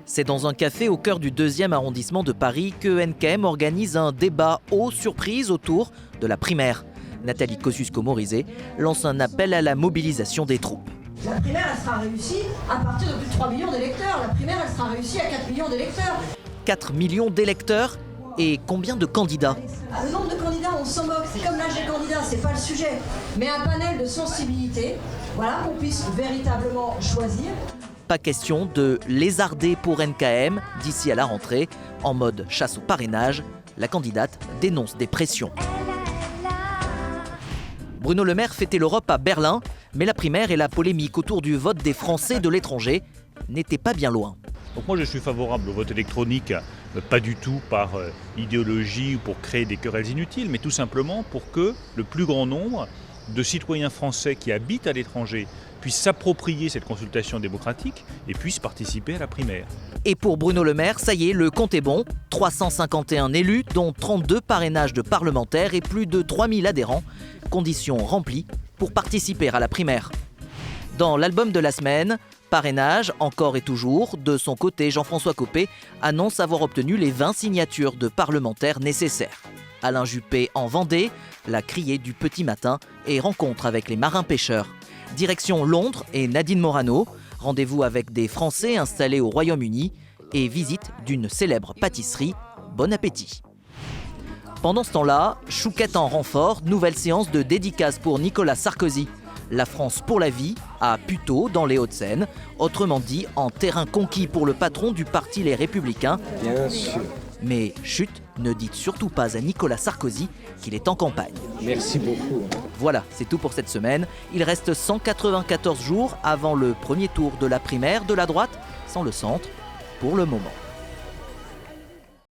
C'est dans un café au cœur du 2e arrondissement de Paris que NKM organise un débat aux surprises autour de la primaire. Nathalie Kosciusko-Morizet lance un appel à la mobilisation des troupes. La primaire, elle sera réussie à partir de plus de 3 millions d'électeurs. La primaire, elle sera réussie à 4 millions d'électeurs. 4 millions d'électeurs et combien de candidats? Le nombre de candidats, on s'en moque. C'est comme l'âge des candidats, c'est pas le sujet. Mais un panel de sensibilité, voilà, qu'on puisse véritablement choisir. Pas question de lézarder pour NKM d'ici à la rentrée. En mode chasse au parrainage, la candidate dénonce des pressions. Bruno Le Maire fêtait l'Europe à Berlin, mais la primaire et la polémique autour du vote des Français de l'étranger n'étaient pas bien loin. Donc moi je suis favorable au vote électronique, pas du tout par idéologie ou pour créer des querelles inutiles, mais tout simplement pour que le plus grand nombre de citoyens français qui habitent à l'étranger puissent s'approprier cette consultation démocratique et puissent participer à la primaire. Et pour Bruno Le Maire, ça y est, le compte est bon. 351 élus, dont 32 parrainages de parlementaires et plus de 3000 adhérents. Conditions remplies pour participer à la primaire. Dans l'album de la semaine, parrainage, encore et toujours. De son côté, Jean-François Copé annonce avoir obtenu les 20 signatures de parlementaires nécessaires. Alain Juppé en Vendée, la criée du petit matin et rencontre avec les marins-pêcheurs. Direction Londres et Nadine Morano, rendez-vous avec des Français installés au Royaume-Uni et visite d'une célèbre pâtisserie. Bon appétit. Pendant ce temps-là, chouquette en renfort, nouvelle séance de dédicace pour Nicolas Sarkozy. La France pour la vie, à Puteaux, dans les Hauts-de-Seine. Autrement dit, en terrain conquis pour le patron du parti Les Républicains. Bien sûr. Mais chut, ne dites surtout pas à Nicolas Sarkozy qu'il est en campagne. Merci beaucoup. Voilà, c'est tout pour cette semaine. Il reste 194 jours avant le premier tour de la primaire de la droite, sans le centre, pour le moment.